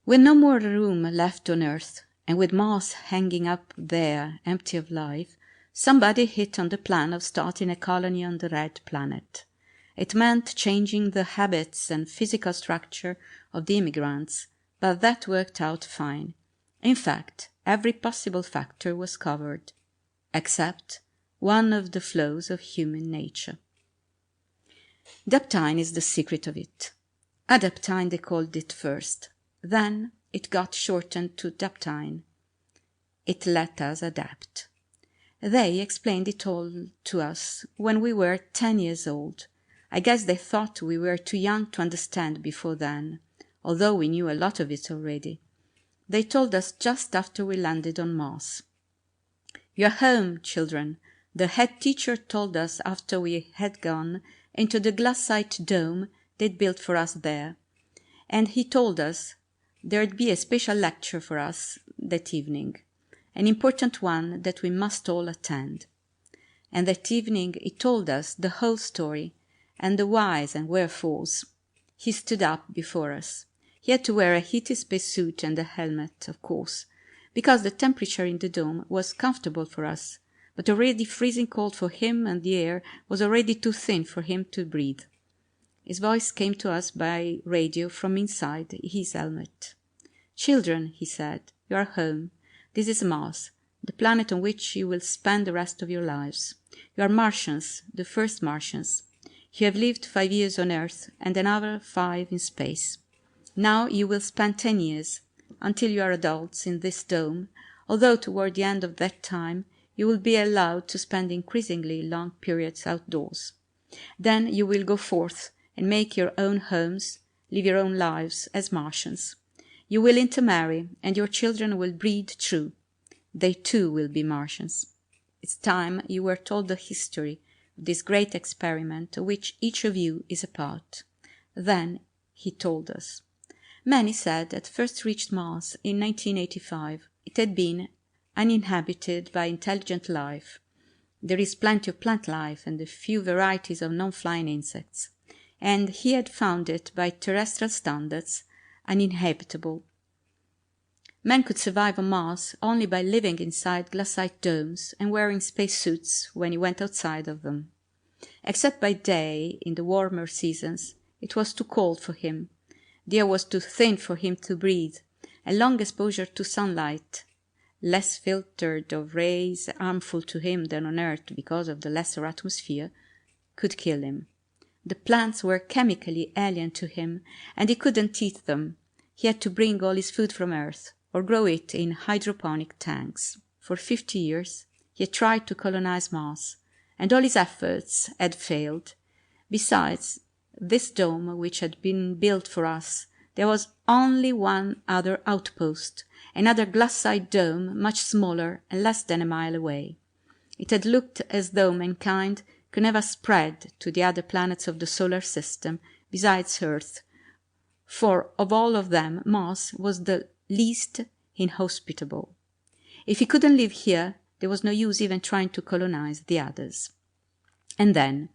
With no more room left on earth, and with Mars hanging up there empty of life, somebody hit on the plan of starting a colony on the red planet. It meant changing the habits and physical structure of the immigrants, but that worked out fine. In fact, every possible factor was covered, except one of the flaws of human nature. Daptine is the secret of it. Adaptine they called it first. Then it got shortened to Daptine. It let us adapt. They explained it all to us when we were 10 years old. I guess they thought we were too young to understand before then, although we knew a lot of it already. They told us just after we landed on Mars. "You're home, children," the head teacher told us after we had gone into the glassite dome they'd built for us there. And he told us there'd be a special lecture for us that evening, an important one that we must all attend. And that evening he told us the whole story, and the whys and wherefores. He stood up before us. He had to wear a heated spacesuit and a helmet, of course, because the temperature in the dome was comfortable for us, but already freezing cold for him, and the air was already too thin for him to breathe. His voice came to us by radio from inside his helmet. "Children," he said, "you are home. This is Mars, the planet on which you will spend the rest of your lives. You are Martians, the first Martians. You have lived 5 years on Earth and another 5 in space. Now you will spend 10 years, until you are adults, in this dome, although toward the end of that time you will be allowed to spend increasingly long periods outdoors. Then you will go forth and make your own homes, live your own lives as Martians. You will intermarry, and your children will breed true. They too will be Martians. It's time you were told the history of this great experiment of which each of you is a part." Then he told us. Many said at first reached Mars in 1985 it had been uninhabited by intelligent life. There is plenty of plant life and a few varieties of non-flying insects, and he had found it by terrestrial standards uninhabitable. Men could survive on Mars only by living inside glassite domes and wearing spacesuits when he went outside of them. Except by day, in the warmer seasons, it was too cold for him. The air was too thin for him to breathe, and long exposure to sunlight, less filtered of rays harmful to him than on Earth because of the lesser atmosphere, could kill him. The plants were chemically alien to him, and he couldn't eat them. He had to bring all his food from Earth, or grow it in hydroponic tanks. For 50 years, he had tried to colonize Mars, and all his efforts had failed. Besides this dome which had been built for us, there was only one other outpost, another glassite dome much smaller and less than a mile away. It had looked as though mankind could never spread to the other planets of the solar system besides Earth, for of all of them Mars was the least inhospitable. If he couldn't live here, there was no use even trying to colonize the others. And then,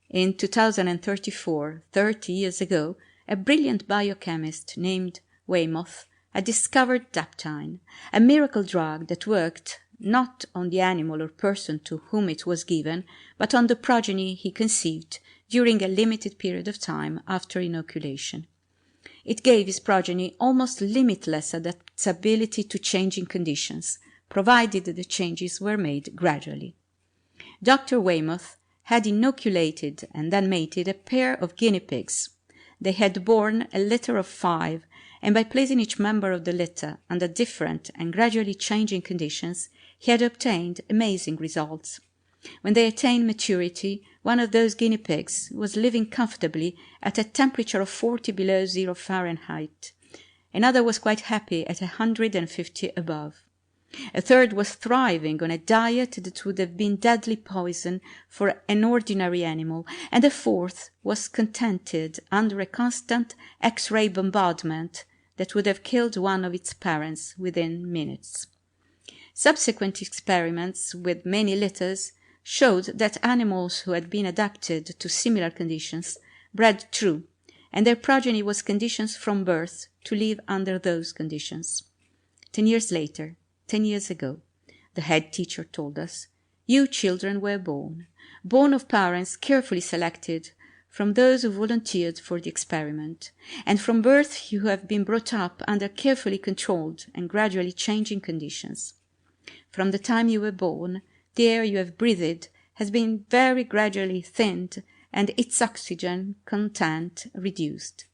in 2034, 30 years ago, a brilliant biochemist named Weymouth had discovered daptine, a miracle drug that worked not on the animal or person to whom it was given, but on the progeny he conceived during a limited period of time after inoculation. It gave his progeny almost limitless adaptability to changing conditions, provided the changes were made gradually. Dr. Weymouth had inoculated and then mated a pair of guinea pigs. They had borne a litter of 5, and by placing each member of the litter under different and gradually changing conditions, he had obtained amazing results. When they attained maturity, one of those guinea pigs was living comfortably at a temperature of 40 below 0 Fahrenheit. Another was quite happy at 150 above. A third was thriving on a diet that would have been deadly poison for an ordinary animal, and a fourth was contented under a constant X-ray bombardment that would have killed one of its parents within minutes. Subsequent experiments with many litters showed that animals who had been adapted to similar conditions bred true, and their progeny was conditioned from birth to live under those conditions. 10 years later, 10 years ago, the head teacher told us, you children were born of parents carefully selected from those who volunteered for the experiment, and from birth you have been brought up under carefully controlled and gradually changing conditions. From the time you were born, the air you have breathed has been very gradually thinned and its oxygen content reduced.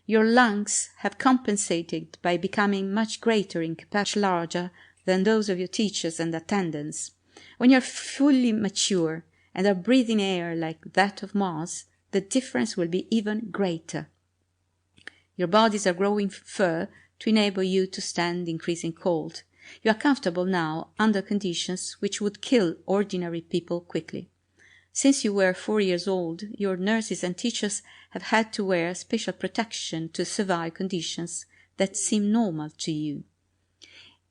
Your lungs have compensated by becoming much greater in capacity, larger than those of your teachers and attendants. When you are fully mature and are breathing air like that of Mars, the difference will be even greater. Your bodies are growing fur to enable you to stand increasing cold. You are comfortable now under conditions which would kill ordinary people quickly. Since you were 4 years old, your nurses and teachers have had to wear special protection to survive conditions that seem normal to you.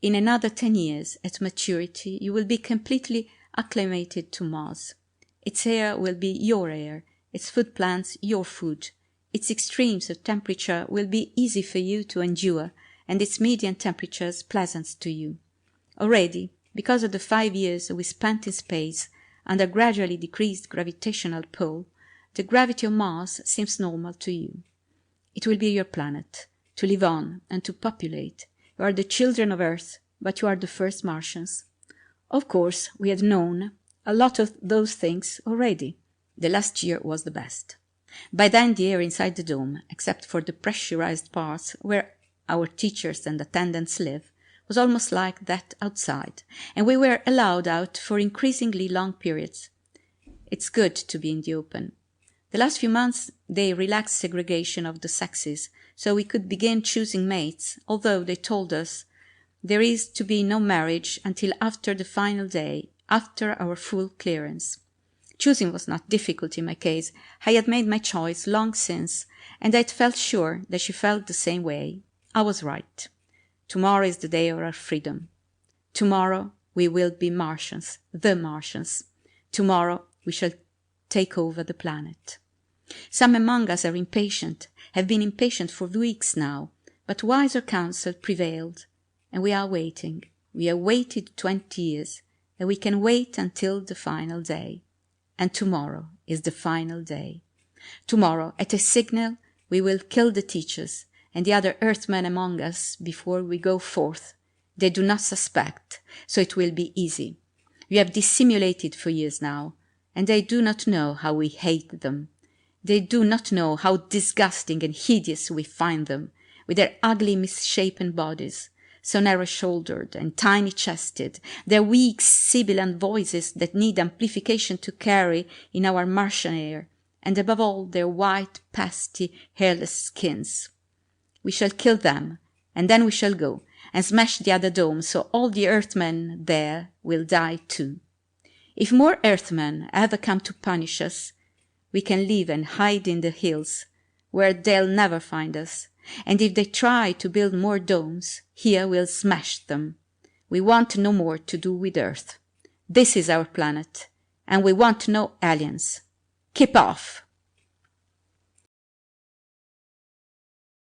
In another 10 years, at maturity, you will be completely acclimated to Mars. Its air will be your air, its food plants your food. Its extremes of temperature will be easy for you to endure, and its median temperatures pleasant to you. Already, because of the 5 years we spent in space under gradually decreased gravitational pull, the gravity of Mars seems normal to you. It will be your planet, to live on and to populate. You are the children of Earth, but you are the first Martians. Of course, we had known a lot of those things already. The last year was the best. By then the air inside the dome, except for the pressurized parts where our teachers and attendants live, was almost like that outside, and we were allowed out for increasingly long periods. It's good to be in the open. The last few months they relaxed segregation of the sexes, so we could begin choosing mates, although they told us there is to be no marriage until after the final day, after our full clearance. Choosing was not difficult in my case. I had made my choice long since, and I had felt sure that she felt the same way. I was right. Tomorrow is the day of our freedom. Tomorrow we will be Martians, the Martians. Tomorrow we shall take over the planet. Some among us are impatient, have been impatient for weeks now, but wiser counsel prevailed, and we are waiting. We have waited 20 years, and we can wait until the final day. And tomorrow is the final day. Tomorrow, at a signal, we will kill the teachers and the other earthmen among us before we go forth. They do not suspect, so it will be easy. We have dissimulated for years now, and they do not know how we hate them. They do not know how disgusting and hideous we find them, with their ugly misshapen bodies, so narrow-shouldered and tiny-chested, their weak, sibilant voices that need amplification to carry in our Martian air, and above all their white, pasty, hairless skins. We shall kill them, and then we shall go and smash the other dome, so all the earthmen there will die too. If more earthmen ever come to punish us, we can live and hide in the hills, where they'll never find us. And if they try to build more domes, here we'll smash them. We want no more to do with Earth. This is our planet, and we want no aliens. Keep off!